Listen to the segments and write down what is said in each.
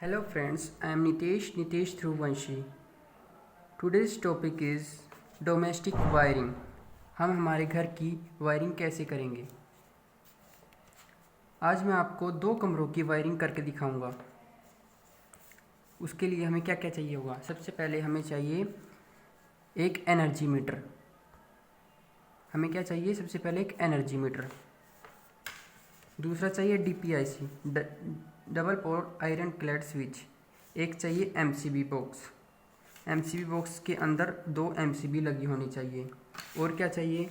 Hello friends, I am Nitesh Dhruvanshi. Today's topic is domestic wiring. हम हमारे घर की वायरिंग कैसे करेंगे। आज मैं आपको 2 कमरों की वायरिंग करके दिखाऊंगा। उसके लिए हमें क्या क्या चाहिए होगा। सबसे पहले हमें चाहिए एक एनर्जी मीटर। हमें क्या चाहिए, सबसे पहले एक एनर्जी मीटर। दूसरा चाहिए DPIC, double port iron clad switch. एक चाहिए MCB बॉक्स। MCB बॉक्स के अंदर 2 MCB लगी होनी चाहिए। और क्या चाहिए,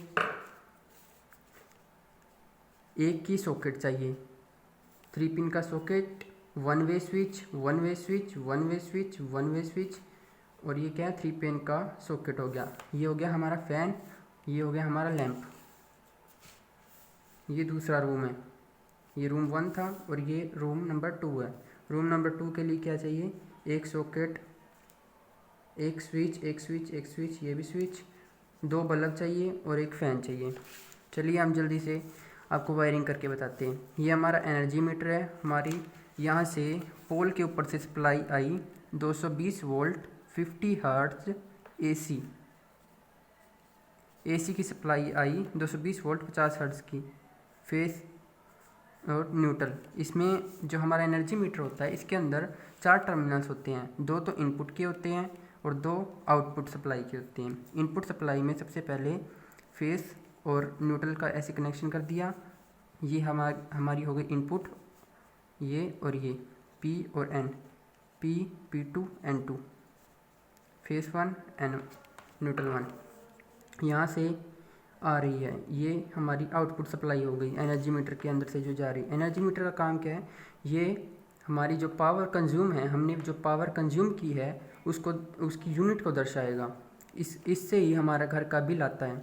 एक की सॉकेट चाहिए, 3 पिन का सॉकेट, 1 वे स्विच, 1 वे स्विच, 1 वे स्विच, 1 वे स्विच। और ये क्या है, 3 पिन का सॉकेट हो गया। ये हो गया हमारा फ़ैन, ये हो गया हमारा लैंप। ये दूसरा रूम है, ये रूम 1 था और ये रूम नंबर 2 है। रूम नंबर 2 के लिए क्या चाहिए, एक सॉकेट, एक स्विच, एक स्विच, एक स्विच, ये भी स्विच, 2 बल्ब चाहिए और एक फ़ैन चाहिए। चलिए हम जल्दी से आपको वायरिंग करके बताते हैं। ये हमारा एनर्जी मीटर है। हमारी यहाँ से पोल के ऊपर से supply I 220 volt 50 hertz AC की सप्लाई आई 220 वोल्ट 50 हर्ट्ज की, फेस और न्यूट्रल। इसमें जो हमारा एनर्जी मीटर होता है, इसके अंदर 4 टर्मिनल्स होते हैं। 2 तो इनपुट के होते हैं और 2 आउटपुट सप्लाई के होते हैं। इनपुट सप्लाई में सबसे पहले फेस और न्यूट्रल का ऐसे कनेक्शन कर दिया। ये हमारी हो गई इनपुट, ये और ये P और N, P2 N2, face 1 and neutral 1 यहाँ से आ रही है। ये हमारी आउटपुट सप्लाई हो गई एनर्जी मीटर के अंदर से जो जा रही है। एनर्जी मीटर का काम क्या है, ये हमारी जो पावर कंज्यूम है, हमने जो पावर कंज्यूम की है उसको, उसकी यूनिट को दर्शाएगा। इससे ही हमारा घर का बिल आता है।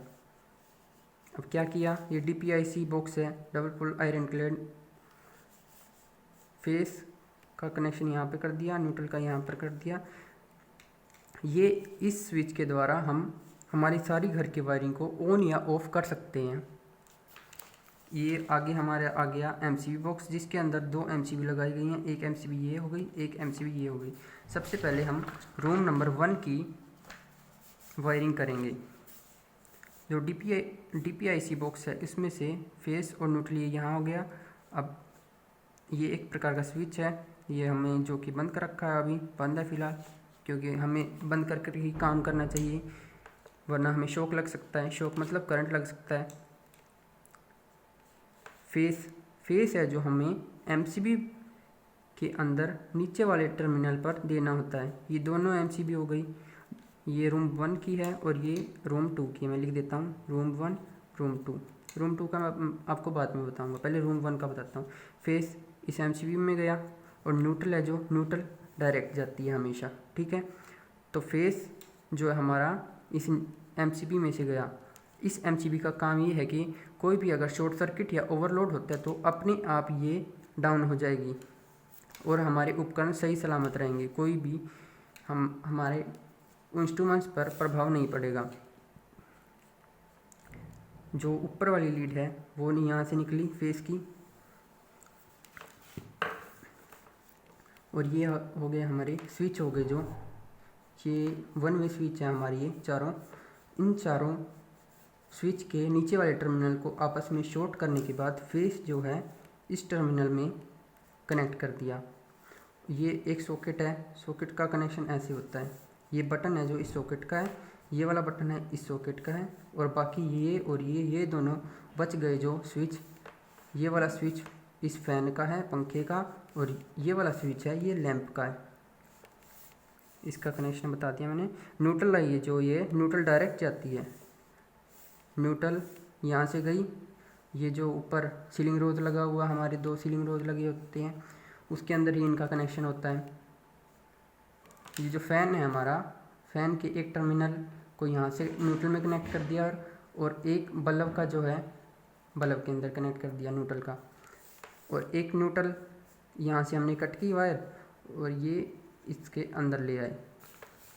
अब क्या किया, ये DPIC बॉक्स है, double pole iron clad. Face का कनेक्शन यहाँ पे कर दिया, न्यूट्रल का यहाँ पर कर दिया। ये इस स्विच के द्वारा हम हमारी सारी घर की वायरिंग को ऑन या ऑफ कर सकते हैं। ये आगे हमारे आ गया MCB बॉक्स, जिसके अंदर 2 MCB लगाई गई हैं। एक MCB ये हो गई, एक MCB ये हो गई। सबसे पहले हम रूम नंबर 1 की वायरिंग करेंगे। जो DPIC बॉक्स है, इसमें से फेस और न्यूट्रल ये यहाँ हो गया। अब ये एक प्रकार का स्विच है, ये हमें जो कि बंद कर रखा है, अभी बंद है फ़िलहाल, क्योंकि हमें बंद करके ही काम करना चाहिए, वरना हमें शॉक लग सकता है। शॉक मतलब करंट लग सकता है। फेस है जो हमें MCB के अंदर नीचे वाले टर्मिनल पर देना होता है। ये दोनों MCB हो गई। ये रूम 1 की है और ये रूम 2 की है। मैं लिख देता हूँ रूम 1, रूम 2। रूम 2 का मैं आपको बाद में बताऊँगा, पहले रूम 1 का बताता हूँ। फेस इस MCB में गया और न्यूट्रल है, जो न्यूट्रल डायरेक्ट जाती है हमेशा, ठीक है। तो फेस जो है हमारा इस MCB में से गया। इस MCB का काम ये है कि कोई भी अगर शॉर्ट सर्किट या ओवरलोड होता है तो अपने आप ये डाउन हो जाएगी और हमारे उपकरण सही सलामत रहेंगे। कोई भी हमारे इंस्ट्रूमेंट्स पर प्रभाव नहीं पड़ेगा। जो ऊपर वाली लीड है वो यहाँ से निकली फेस की, और ये हो गए हमारे स्विच हो गए। जो ये 1 वे स्विच है हमारी, ये चारों, इन चारों स्विच के नीचे वाले टर्मिनल को आपस में शॉर्ट करने के बाद फेस जो है इस टर्मिनल में कनेक्ट कर दिया। ये एक सॉकेट है, सॉकेट का कनेक्शन ऐसे होता है। ये बटन है जो इस सॉकेट का है, ये वाला बटन है इस सॉकेट का है, और बाकी ये और ये दोनों बच गए जो स्विच। ये वाला स्विच इस फैन का है, पंखे का, और ये वाला स्विच है ये लैंप का है। इसका कनेक्शन बता दिया मैंने। न्यूट्रल है, ये जो ये न्यूट्रल डायरेक्ट जाती है। न्यूट्रल यहाँ से गई। ये जो ऊपर सीलिंग रोज लगा हुआ, हमारे 2 सीलिंग रोज लगे होते हैं, उसके अंदर ही इनका कनेक्शन होता है। ये जो फ़ैन है हमारा, फ़ैन के एक टर्मिनल को यहाँ से न्यूट्रल में कनेक्ट कर दिया, और एक बल्ब का जो है बल्ब के अंदर कनेक्ट कर दिया न्यूट्रल का, और एक न्यूट्रल यहाँ से हमने कट की वायर और ये इसके अंदर ले आए।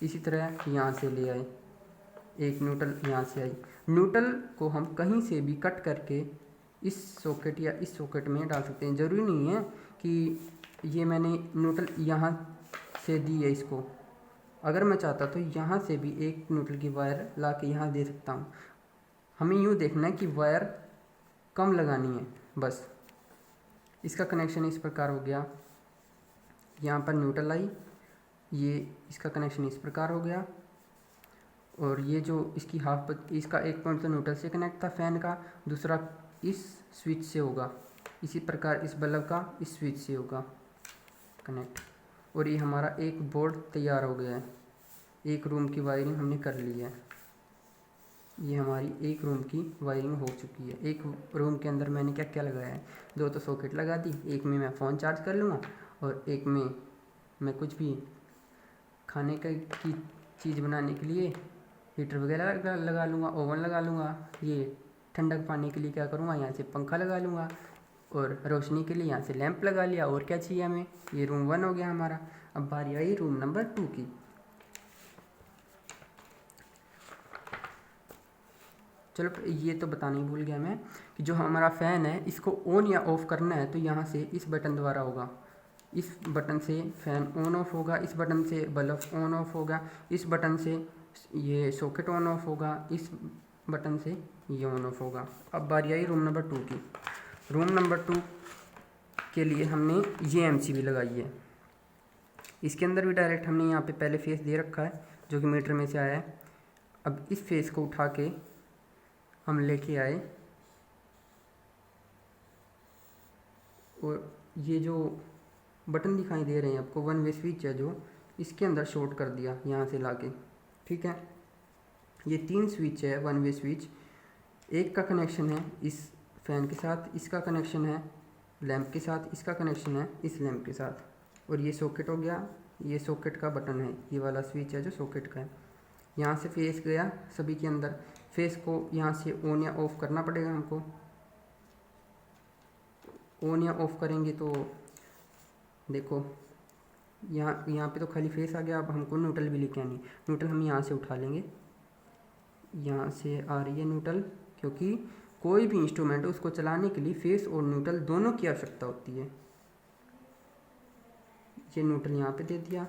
इसी तरह यहाँ से ले आए, एक न्यूट्रल यहाँ से आई। न्यूट्रल को हम कहीं से भी कट करके इस सॉकेट या इस सॉकेट में डाल सकते हैं। ज़रूरी नहीं है कि ये मैंने न्यूट्रल यहाँ से दी है इसको। अगर मैं चाहता तो यहाँ से भी एक न्यूट्रल की वायर ला के यहाँ दे सकता हूँ। हमें यूँ देखना है कि वायर कम लगानी है बस। इसका कनेक्शन इस प्रकार हो गया, यहाँ पर न्यूट्रल आई, ये इसका कनेक्शन इस प्रकार हो गया, और ये जो इसकी इसका एक पॉइंट तो न्यूट्रल से कनेक्ट था फैन का, दूसरा इस स्विच से होगा। इसी प्रकार इस बल्ब का इस स्विच से होगा कनेक्ट, और ये हमारा एक बोर्ड तैयार हो गया है। एक रूम की वायरिंग हमने कर ली है। ये हमारी एक रूम की वायरिंग हो चुकी है। एक रूम के अंदर मैंने क्या क्या लगाया है, 2 तो सॉकेट लगा दी, एक में मैं फ़ोन चार्ज कर लूँगा और एक में मैं कुछ भी खाने की चीज़ बनाने के लिए हीटर वगैरह लगा लूँगा, ओवन लगा लूँगा। ये ठंडक पाने के लिए क्या करूँगा, यहाँ से पंखा लगा लूँगा, और रोशनी के लिए यहाँ से लैंप लगा लिया। और क्या चाहिए हमें। ये रूम 1 हो गया हमारा। अब बारी आई रूम नंबर 2 की। चलो ये तो बताना ही भूल गया मैं कि जो हमारा फ़ैन है इसको ऑन या ऑफ़ करना है तो यहाँ से इस बटन द्वारा होगा। इस बटन से फ़ैन ऑन ऑफ होगा, इस बटन से बल्ब ऑन ऑफ होगा, इस बटन से ये सॉकेट ऑन ऑफ होगा, इस बटन से ये ऑन ऑफ होगा। अब बारी आई रूम नंबर 2 की। रूम नंबर 2 के लिए हमने ये MCB लगाई है। इसके अंदर भी डायरेक्ट हमने यहाँ पे पहले फेस दे रखा है जो कि मीटर में से आया है। अब इस फेस को उठा के हम लेके आए, और ये जो बटन दिखाई दे रहे हैं आपको 1 वे स्विच है जो इसके अंदर शॉर्ट कर दिया यहाँ से लाके। ठीक है, ये 3 स्विच है 1 वे स्विच। एक का कनेक्शन है इस फ़ैन के साथ, इसका कनेक्शन है लैंप के साथ, इसका कनेक्शन है इस लैंप के साथ, और ये सॉकेट हो गया। ये सॉकेट का बटन है, ये वाला स्विच है जो सॉकेट का है। यहाँ से फेस गया सभी के अंदर। फेस को यहाँ से ऑन या ऑफ़ करना पड़ेगा हमको। ऑन या ऑफ़ करेंगे तो देखो यहाँ पे तो खाली फेस आ गया। अब हमको न्यूट्रल भी लेके आनी। न्यूट्रल हम यहाँ से उठा लेंगे, यहाँ से आ रही है न्यूट्रल, क्योंकि कोई भी इंस्ट्रूमेंट उसको चलाने के लिए फेस और न्यूट्रल दोनों की आवश्यकता होती है। ये न्यूट्रल यहाँ पे दे दिया,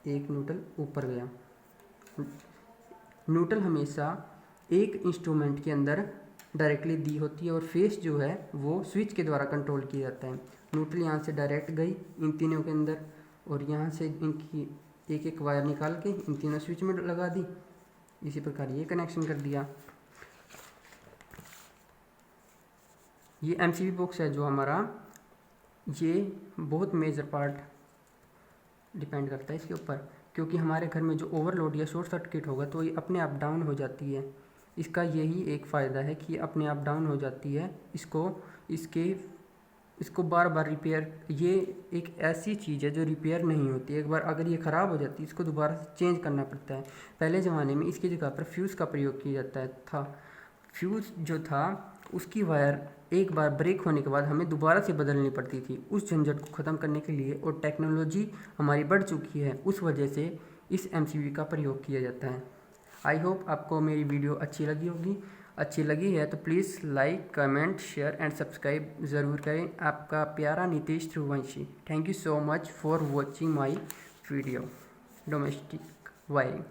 एक न्यूट्रल ऊपर गया। न्यूट्रल हमेशा एक इंस्ट्रूमेंट के अंदर डायरेक्टली दी होती है और फेस जो है वो स्विच के द्वारा कंट्रोल किया जाता है। न्यूट्रल यहाँ से डायरेक्ट गई इन तीनों के अंदर, और यहाँ से इनकी एक एक वायर निकाल के इन तीनों स्विच में लगा दी। इसी प्रकार ये कनेक्शन कर दिया। ये MCB बॉक्स है जो हमारा, ये बहुत मेजर पार्ट डिपेंड करता है इसके ऊपर, क्योंकि हमारे घर में जो ओवरलोड या शॉर्ट सर्किट होगा तो ये अपने आप डाउन हो जाती है। इसका यही एक फ़ायदा है कि अपने आप डाउन हो जाती है। इसको बार बार रिपेयर, ये एक ऐसी चीज़ है जो रिपेयर नहीं होती। एक बार अगर ये ख़राब हो जाती है इसको दोबारा से चेंज करना पड़ता है। पहले ज़माने में इसकी जगह पर फ्यूज़ का प्रयोग किया जाता था। फ्यूज़ जो था उसकी वायर एक बार ब्रेक होने के बाद हमें दोबारा से बदलनी पड़ती थी। उस झंझट को ख़त्म करने के लिए, और टेक्नोलॉजी हमारी बढ़ चुकी है, उस वजह से इस MCB का प्रयोग किया जाता है। आई होप आपको मेरी वीडियो अच्छी लगी होगी। अच्छी लगी है तो please like, comment, share and subscribe ज़रूर करें। आपका प्यारा Nitish Dhruvanshi. Thank you so much for watching my video domestic wiring.